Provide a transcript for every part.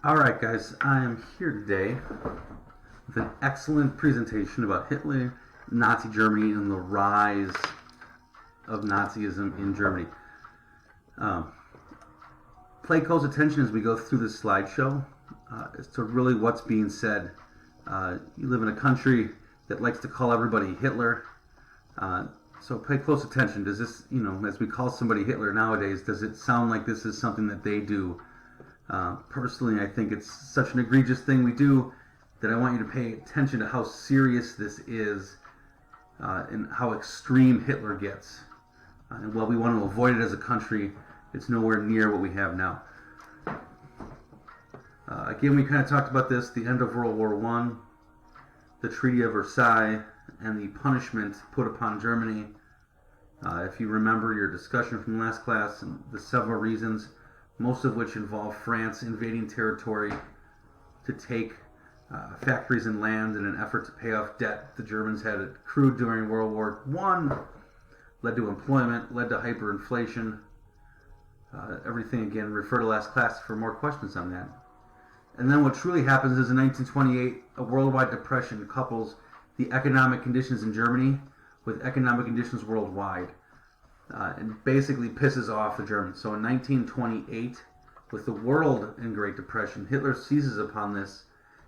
Alright guys, I am here today with an excellent presentation about Hitler, Nazi Germany, and the rise of Nazism in Germany. Play close attention as we go through this slideshow as to really what's being said. You live in a country that likes to call everybody Hitler, so pay close attention. Does this, as we call somebody Hitler nowadays, does it sound like this is something that they do? Personally, I think it's such an egregious thing we do that I want you to pay attention to how serious this is and how extreme Hitler gets. And while we want to avoid it as a country, it's nowhere near what we have now. Again, we kind of talked about this, the end of World War I, the Treaty of Versailles, and the punishment put upon Germany. If you remember your discussion from last class, and the several reasons, most of which involve France invading territory to take factories and land in an effort to pay off debt the Germans had accrued during World War I, led to employment, led to hyperinflation. Everything, again, refer to last class for more questions on that. And then what truly happens is in 1928, a worldwide depression couples the economic conditions in Germany with economic conditions worldwide. And basically pisses off the Germans. So in 1928, with the world in Great Depression, Hitler seizes upon this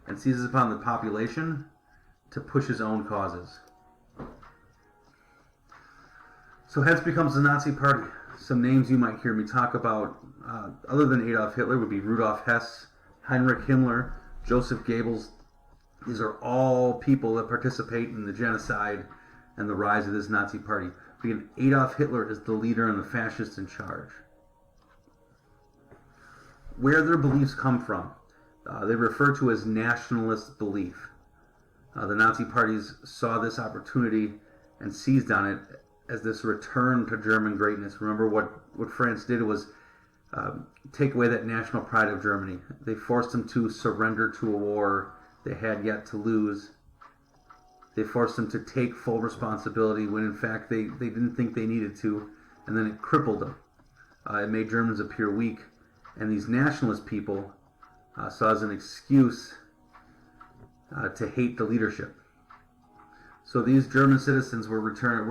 and seizes upon the population to push his own causes. So hence becomes the Nazi Party. Some names you might hear me talk about, other than Adolf Hitler, would be Rudolf Hess, Heinrich Himmler, Joseph Goebbels. These are all people that participate in the genocide and the rise of this Nazi Party. Again, Adolf Hitler is the leader and the fascist in charge. Where their beliefs come from, they refer to as nationalist belief. The Nazi parties saw this opportunity and seized on it as this return to German greatness. Remember what France did was take away that national pride of Germany. They forced them to surrender to a war they had yet to lose. They forced them to take full responsibility when in fact they didn't think they needed to, and then it crippled them. It made Germans appear weak, and these nationalist people saw as an excuse to hate the leadership. So these German citizens were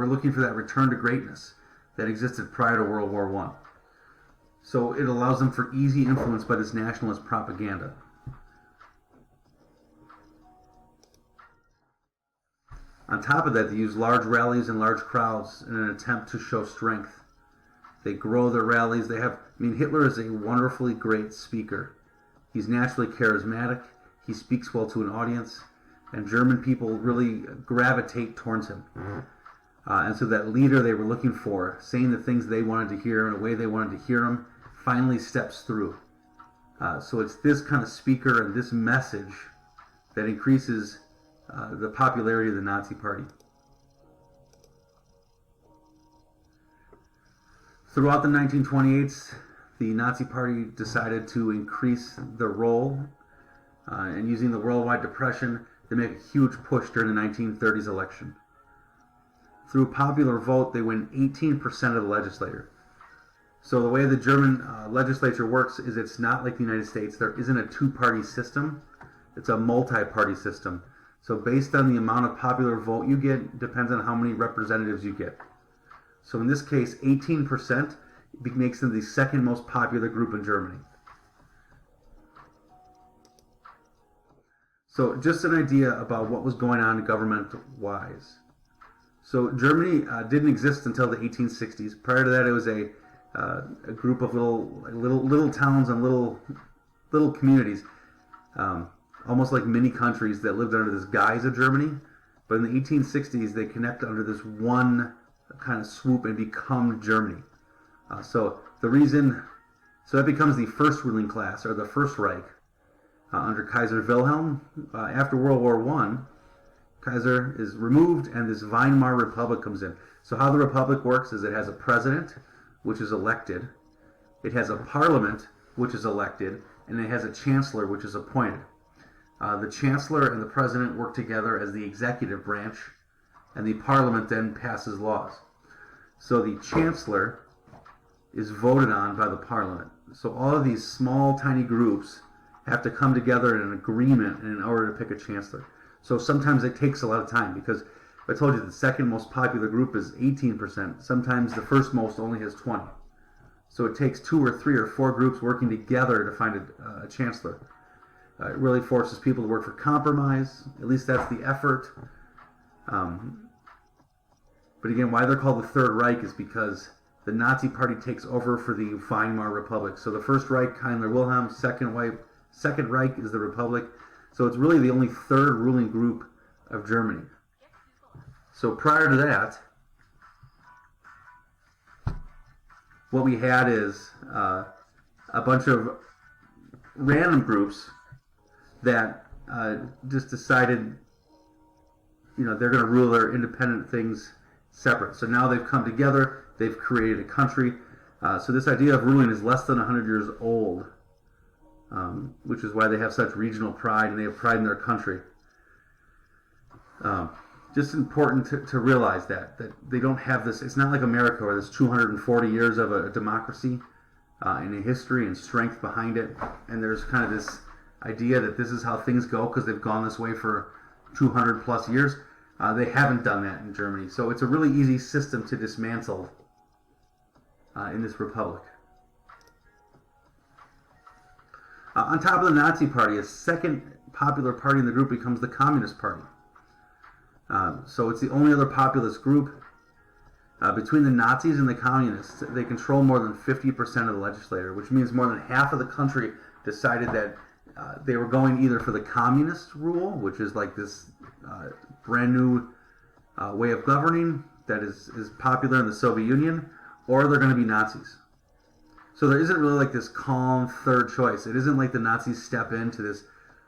looking for that return to greatness that existed prior to World War I. So it allows them for easy influence by this nationalist propaganda. On top of that, they use large rallies and large crowds in an attempt to show strength. They grow their rallies. Hitler is a wonderfully great speaker. He's naturally charismatic. He speaks well to an audience, and German people really gravitate towards him. And so that leader they were looking for, saying the things they wanted to hear in a way they wanted to hear him, finally steps through. So it's this kind of speaker and this message that increases the popularity of the Nazi Party. Throughout the 1928s, the Nazi Party decided to increase their role, and using the worldwide depression, they make a huge push during the 1930s election. Through popular vote, they win 18% of the legislature. So the way the German legislature works is it's not like the United States. There isn't a two-party system. It's a multi-party system. So based on the amount of popular vote you get, depends on how many representatives you get. So in this case, 18% makes them the second most popular group in Germany. So just an idea about what was going on government-wise. So Germany didn't exist until the 1860s. Prior to that, it was a group of little towns and little communities. Almost like mini countries that lived under this guise of Germany. But in the 1860s, they connect under this one kind of swoop and become Germany. So that becomes the first ruling class, or the First Reich, under Kaiser Wilhelm. After World War I, Kaiser is removed and this Weimar Republic comes in. So how the Republic works is it has a president, which is elected. It has a parliament, which is elected. And it has a chancellor, which is appointed. The chancellor and the president work together as the executive branch, and the parliament then passes laws. So the chancellor is voted on by the parliament. So all of these small, tiny groups have to come together in an agreement in order to pick a chancellor. So sometimes it takes a lot of time because I told you the second most popular group is 18%. Sometimes the first most only has 20. So it takes 2 or 3 or 4 groups working together to find a chancellor. It really forces people to work for compromise. At least that's the effort. But again, why they're called the Third Reich is because the Nazi Party takes over for the Weimar Republic. So the First Reich, Heinrich Wilhelm, Second Reich is the Republic. So it's really the only third ruling group of Germany. So prior to that, what we had is a bunch of random groups that just decided, they're going to rule their independent things separate. So now they've come together, they've created a country. So this idea of ruling is less than 100 years old, which is why they have such regional pride and they have pride in their country. Just important to realize that they don't have this. It's not like America where there's 240 years of a democracy and a history and strength behind it, and there's kind of this idea that this is how things go because they've gone this way for 200 plus years. They haven't done that in Germany, so it's a really easy system to dismantle in this republic. On top of the Nazi Party, a second popular party in the group becomes the Communist Party. So it's the only other populist group. Between the Nazis and the Communists, they control more than 50% of the legislature, which means more than half of the country decided that they were going either for the communist rule, which is like this brand new way of governing that is popular in the Soviet Union, or they're going to be Nazis. So there isn't really like this calm third choice. It isn't like the Nazis step into this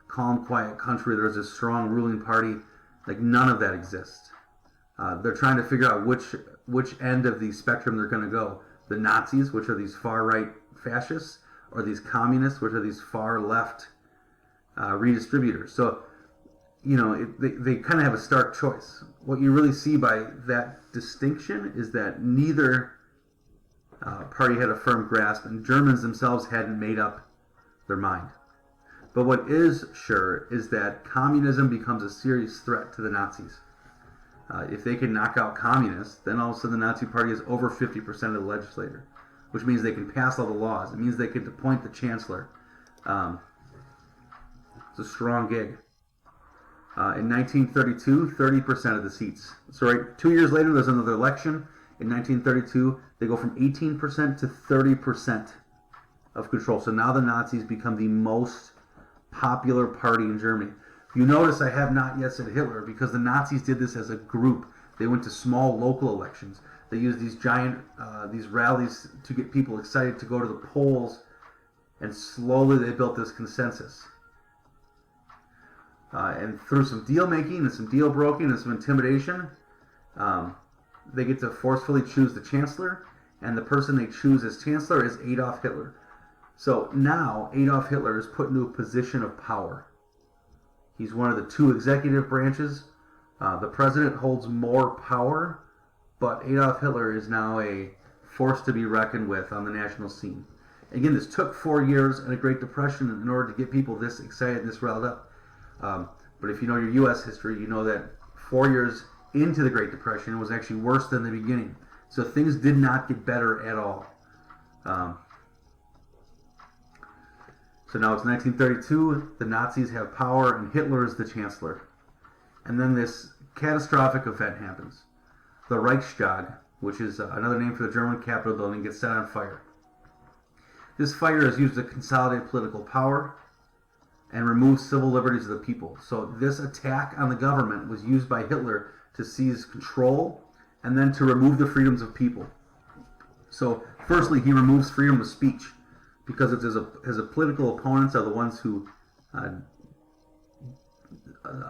calm, quiet country. There's a strong ruling party. Like none of that exists. They're trying to figure out which end of the spectrum they're going to go. The Nazis, which are these far right fascists, or these communists, which are these far left redistributors. So, they kind of have a stark choice. What you really see by that distinction is that neither party had a firm grasp, and Germans themselves hadn't made up their mind. But what is sure is that communism becomes a serious threat to the Nazis. If they can knock out communists, then all of a sudden the Nazi Party is over 50% of the legislature, which means they can pass all the laws. It means they can appoint the chancellor. It's a strong gig. In 1932, 30% of the seats. So right, 2 years later, there's another election. In 1932, they go from 18% to 30% of control. So now the Nazis become the most popular party in Germany. You notice I have not yet said Hitler because the Nazis did this as a group. They went to small local elections. They used these giant these rallies to get people excited to go to the polls, and slowly they built this consensus. And through some deal making and some deal broking and some intimidation, they get to forcefully choose the chancellor, and the person they choose as chancellor is Adolf Hitler. So now Adolf Hitler is put into a position of power. He's one of the 2 executive branches. The president holds more power, but Adolf Hitler is now a force to be reckoned with on the national scene. Again, this took 4 years and a Great Depression in order to get people this excited and this riled up. But if you know your U.S. history, you know that 4 years into the Great Depression was actually worse than the beginning. So things did not get better at all. So now it's 1932, the Nazis have power, and Hitler is the chancellor. And then this catastrophic event happens. The Reichstag, which is another name for the German Capitol building, gets set on fire. This fire is used to consolidate political power and remove civil liberties of the people. So this attack on the government was used by Hitler to seize control and then to remove the freedoms of people. So firstly, he removes freedom of speech, because his political opponents are the ones who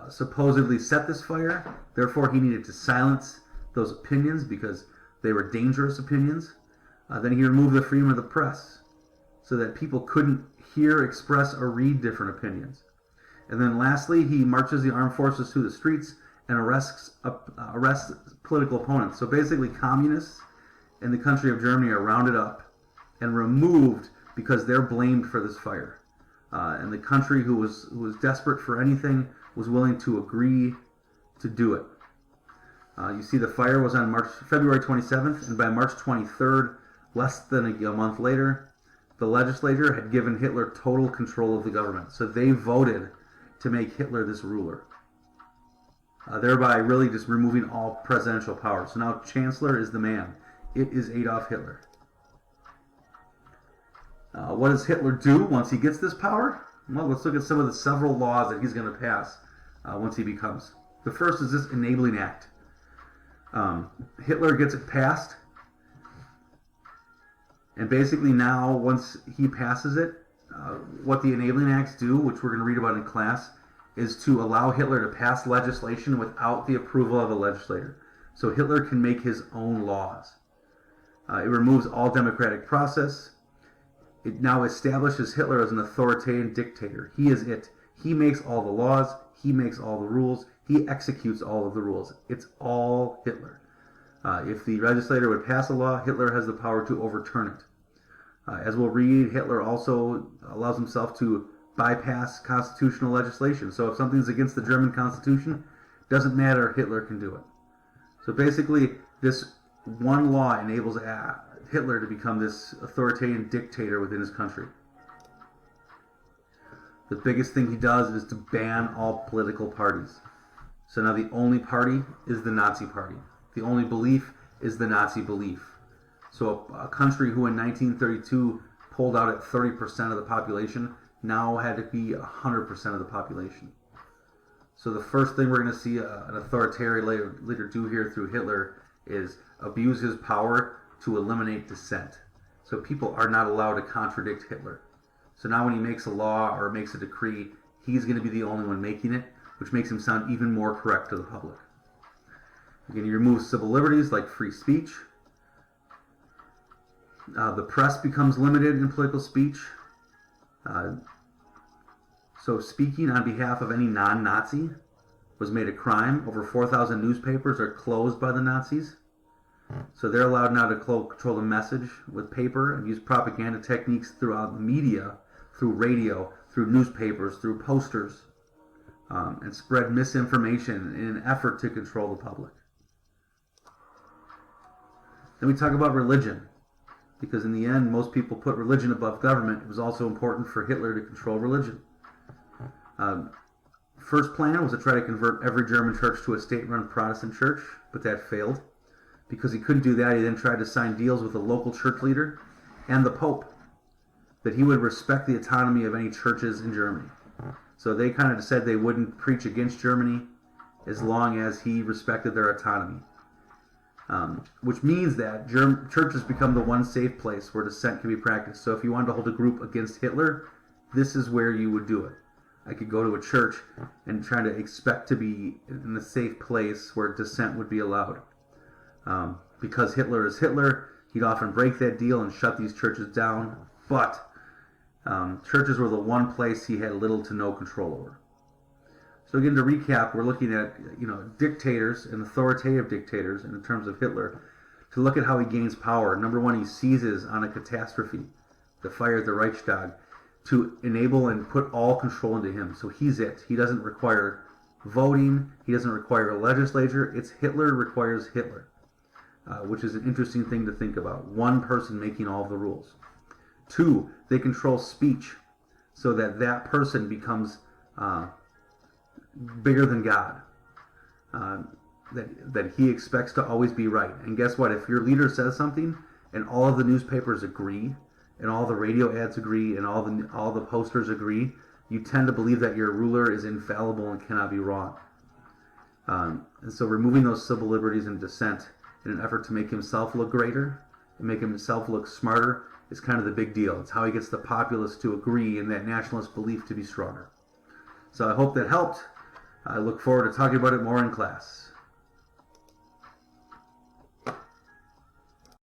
supposedly set this fire. Therefore, he needed to silence those opinions because they were dangerous opinions. Then he removed the freedom of the press so that people couldn't hear, express, or read different opinions. And then lastly, he marches the armed forces through the streets and arrests political opponents. So basically, communists in the country of Germany are rounded up and removed because they're blamed for this fire. and the country who was desperate for anything was willing to agree to do it. You see, the fire was on February 27th, and by March 23rd, less than a month later, the legislature had given Hitler total control of the government. So they voted to make Hitler this ruler, thereby really just removing all presidential power. So now Chancellor is the man. It is Adolf Hitler. What does Hitler do once he gets this power? Well, let's look at some of the several laws that he's going to pass once he becomes. The first is this Enabling Act. Hitler gets it passed, and basically now, once he passes it, what the Enabling Acts do, which we're going to read about in class, is to allow Hitler to pass legislation without the approval of a legislator. So Hitler can make his own laws. It removes all democratic process. It now establishes Hitler as an authoritarian dictator. He is it. He makes all the laws. He makes all the rules. He executes all of the rules. It's all Hitler. If the legislator would pass a law, Hitler has the power to overturn it. As we'll read, Hitler also allows himself to bypass constitutional legislation. So if something's against the German Constitution, doesn't matter, Hitler can do it. So basically, this one law enables Hitler to become this authoritarian dictator within his country. The biggest thing he does is to ban all political parties. So now the only party is the Nazi party. The only belief is the Nazi belief. So a country who in 1932 pulled out at 30% of the population now had to be 100% of the population. So the first thing we're going to see an authoritarian leader do here through Hitler is abuse his power to eliminate dissent. So people are not allowed to contradict Hitler. So now when he makes a law or makes a decree, he's going to be the only one making it, which makes him sound even more correct to the public. Again, he removes civil liberties like free speech. The press becomes limited in political speech. So speaking on behalf of any non-Nazi was made a crime. Over 4,000 newspapers are closed by the Nazis. So they're allowed now to control the message with paper and use propaganda techniques throughout the media, through radio, through newspapers, through posters, and spread misinformation in an effort to control the public. Then we talk about religion, because in the end, most people put religion above government. It was also important for Hitler to control religion. First plan was to try to convert every German church to a state-run Protestant church, but that failed. Because he couldn't do that, he then tried to sign deals with the local church leader and the Pope that he would respect the autonomy of any churches in Germany. So they kind of said they wouldn't preach against Germany as long as he respected their autonomy. Which means that churches become the one safe place where dissent can be practiced. So if you wanted to hold a group against Hitler, this is where you would do it. I could go to a church and try to expect to be in a safe place where dissent would be allowed. Because Hitler is Hitler, he'd often break that deal and shut these churches down. But churches were the one place he had little to no control over. So again, to recap, we're looking at dictators and authoritative dictators in terms of Hitler to look at how he gains power. Number one, he seizes on a catastrophe, the fire at the Reichstag, to enable and put all control into him. So he's it. He doesn't require voting. He doesn't require a legislature. It's Hitler requires Hitler, which is an interesting thing to think about. One person making all of the rules. Two, they control speech so that that person becomes bigger than God. That he expects to always be right. And guess what? If your leader says something and all of the newspapers agree, and all the radio ads agree, and all the posters agree, you tend to believe that your ruler is infallible and cannot be wrong. And so removing those civil liberties and dissent in an effort to make himself look greater and make himself look smarter is kind of the big deal. It's how he gets the populace to agree and that nationalist belief to be stronger. So I hope that helped. I look forward to talking about it more in class.